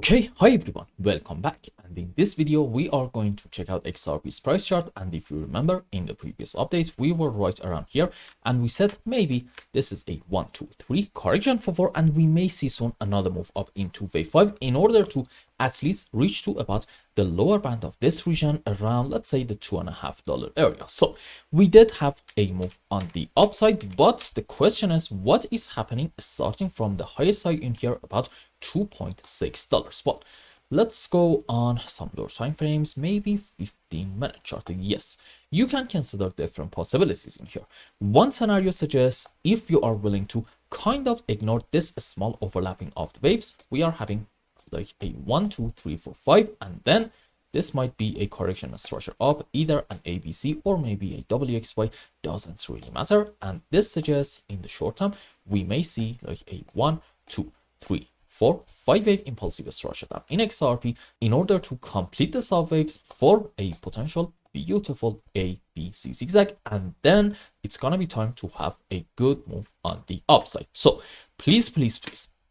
Okay, hi everyone, welcome back, and in this video we are going to check out XRP's price chart. And if you remember, in the previous updates we were right around here and we said maybe this is a 1 2 3 correction for 4 and we may see soon another move up into wave 5 in order to at least reach to about the lower band of this region around, let's say, the $2.5 area. So we did have a move on the upside, but the question is what is happening starting from the highest side in here about $2.6. Well, let's go on some lower time frames, maybe 15-minute chart. Yes, you can consider different possibilities in here. One scenario suggests if you are willing to kind of ignore this small overlapping of the waves, we are having like a 1 2 3 4 5, and then this might be a correction structure up, either an ABC or maybe a WXY, doesn't really matter. And this suggests in the short term we may see like a 1 2 3 4 5 wave impulsive structure down in XRP in order to complete the subwaves for a potential beautiful A, B, C zigzag, and then it's gonna be time to have a good move on the upside. So please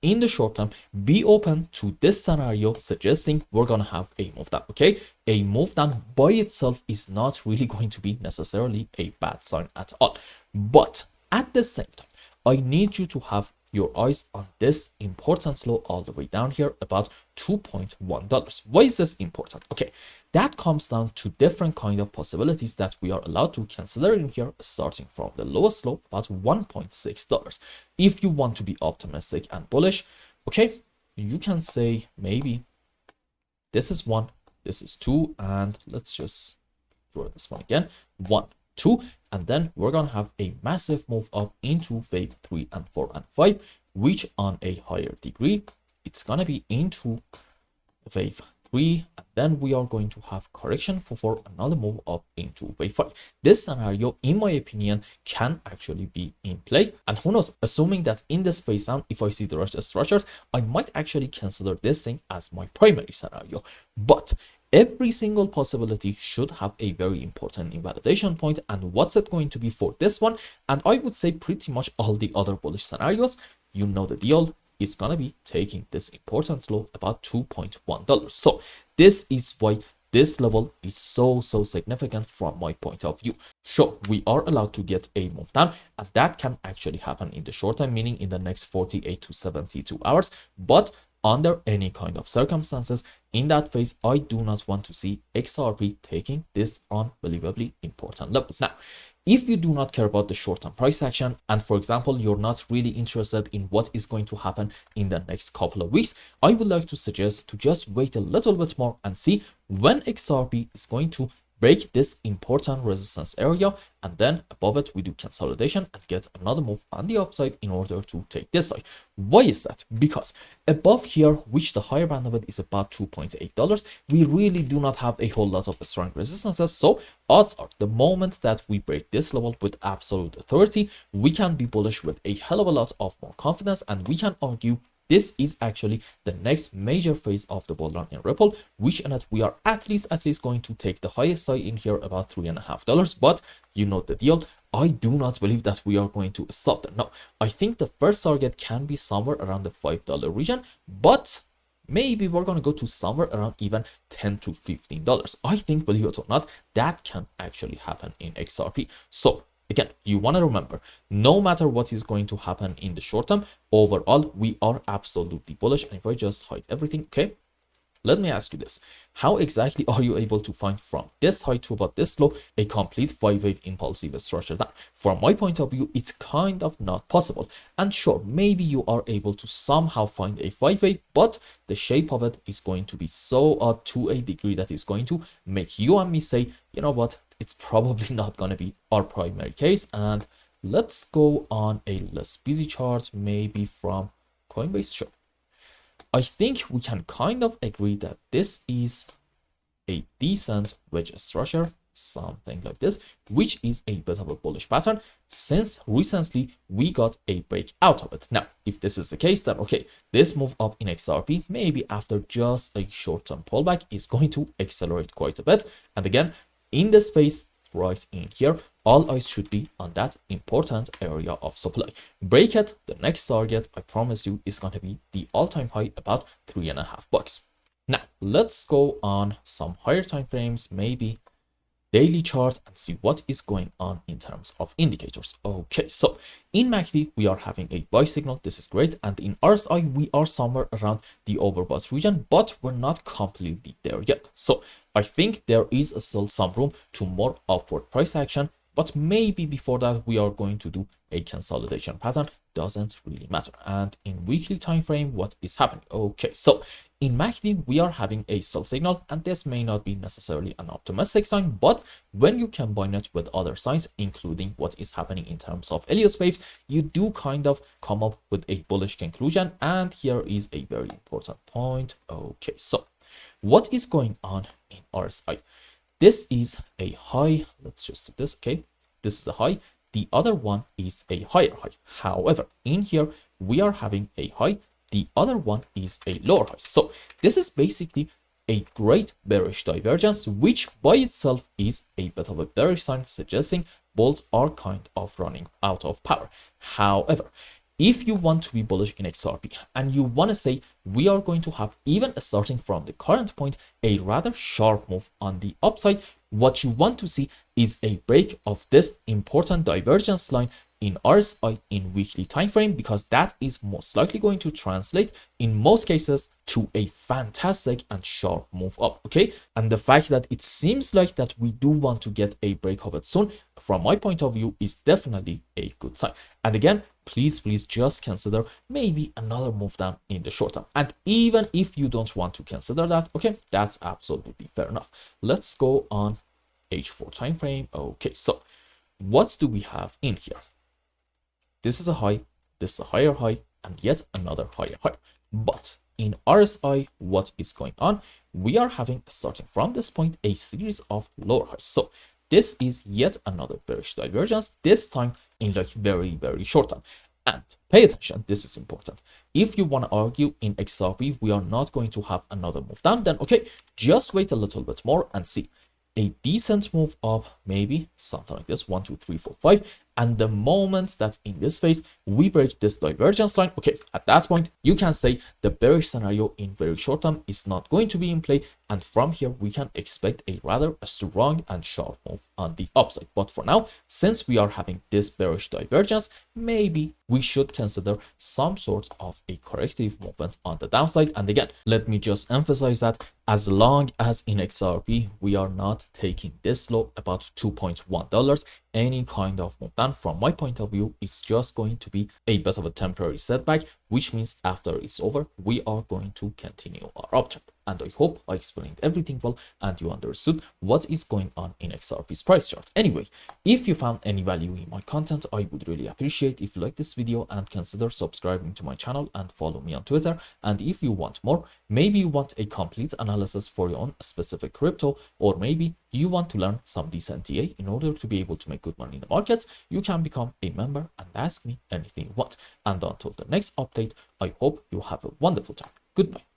in the short term be open to this scenario suggesting we're gonna have a move down. Okay, a move down by itself is not really going to be necessarily a bad sign at all, but at the same time I need you to have your eyes on this important low all the way down here about $2.1. Why is this important? Okay, that comes down to different kind of possibilities that we are allowed to consider in here, starting from the lowest low about $1.6. If you want to be optimistic and bullish, okay, you can say maybe this is 1, this is 2, and let's just draw this one again, 1 2, and then we're gonna have a massive move up into wave 3 and 4 and 5, which on a higher degree it's gonna be into wave 3, and then we are going to have correction for 4, another move up into wave 5. This scenario, in my opinion, can actually be in play, and who knows, assuming that in this phase down, if I see the right structures, I might actually consider this thing as my primary scenario. But every single possibility should have a very important invalidation point, and what's it going to be for this one? And I would say pretty much all the other bullish scenarios, you know the deal, is gonna be taking this important low about $2.1. So this is why this level is so significant from my point of view. Sure, we are allowed to get a move down, and that can actually happen in the short time, meaning in the next 48 to 72 hours, but under any kind of circumstances in that phase, I do not want to see XRP taking this unbelievably important level. Now, if you do not care about the short-term price action, and for example, you're not really interested in what is going to happen in the next couple of weeks, I would like to suggest to just wait a little bit more and see when XRP is going to break this important resistance area, and then above it we do consolidation and get another move on the upside in order to take this side. Why is that? Because above here, which the higher band of it is about $2.8, we really do not have a whole lot of strong resistances. So odds are the moment that we break this level with absolute authority, we can be bullish with a hell of a lot of more confidence, and we can argue this is actually the next major phase of the bull run in Ripple, which in it we are at least going to take the highest side in here about $3.5. But you know the deal, I do not believe that we are going to stop there. No, I think the first target can be somewhere around the $5 region, but maybe we're going to go to somewhere around even $10 to $15. I think, believe it or not, that can actually happen in XRP. So again, you want to remember, no matter what is going to happen in the short term, overall, we are absolutely bullish. And if I just hide everything, okay, let me ask you this. How exactly are you able to find from this high to about this low a complete 5-wave impulsive structure down? From my point of view, it's kind of not possible. And sure, maybe you are able to somehow find a 5-wave, but the shape of it is going to be so odd to a degree that is going to make you and me say, you know what, it's probably not going to be our primary case. And let's go on a less busy chart, maybe from Coinbase. Sure, I think we can kind of agree that this is a decent wedge structure, something like this, which is a bit of a bullish pattern since recently we got a break out of it. Now, if this is the case, then okay, this move up in XRP, maybe after just a short-term pullback, is going to accelerate quite a bit. And again, in this phase, right in here. All eyes should be on that important area of supply. Break it, the next target, I promise you, is going to be the all-time high, about $3.5. Now let's go on some higher time frames, maybe daily chart, and see what is going on in terms of indicators. Okay, so in MACD we are having a buy signal. This is great, and in RSI we are somewhere around the overbought region, but we're not completely there yet. So I think there is still some room to more upward price action, but maybe before that we are going to do a consolidation pattern. Doesn't really matter. And in weekly time frame, what is happening? Okay, so in MACD we are having a sell signal, and this may not be necessarily an optimistic sign, but when you combine it with other signs, including what is happening in terms of Elliott waves, you do kind of come up with a bullish conclusion. And here is a very important point. Okay, so what is going on in RSI? This is a high. Let's just do this. Okay, this is a high. The other one is a higher high. However, in here we are having a high. The other one is a lower high. So this is basically a great bearish divergence, which by itself is a bit of a bearish sign, suggesting bulls are kind of running out of power. However, if you want to be bullish in XRP and you want to say we are going to have, even starting from the current point, a rather sharp move on the upside, what you want to see is a break of this important divergence line in RSI in weekly time frame, because that is most likely going to translate in most cases to a fantastic and sharp move up. Okay, and the fact that it seems like that we do want to get a break of it soon, from my point of view, is definitely a good sign. And again, please just consider maybe another move down in the short term. And even if you don't want to consider that, okay, that's absolutely fair enough. Let's go on H4 time frame. Okay, so what do we have in here? This is a high, this is a higher high, and yet another higher high. But in RSI, what is going on? We are having, starting from this point, a series of lower highs. So this is yet another bearish divergence, this time in like very short term. And pay attention, this is important. If you want to argue in XRP we are not going to have another move down, then okay, just wait a little bit more and see a decent move up, maybe something like this, 1 2 3 4 5. And the moment that in this phase we break this divergence line, okay, at that point you can say the bearish scenario in very short term is not going to be in play, and from here we can expect a rather strong and sharp move on the upside. But for now, since we are having this bearish divergence, maybe we should consider some sort of a corrective movement on the downside. And again, let me just emphasize that as long as in XRP we are not taking this low, about $2.1, any kind of move down from my point of view is just going to be a bit of a temporary setback, which means after it's over we are going to continue our uptrend. And I hope I explained everything well and you understood what is going on in XRP's price chart. Anyway, if you found any value in my content, I would really appreciate if you like this video and consider subscribing to my channel and follow me on Twitter. And if you want more, maybe you want a complete analysis for your own specific crypto, or maybe you want to learn some decent TA in order to be able to make good money in the markets, you can become a member and ask me anything you want. And until the next update, I hope you have a wonderful time. Goodbye.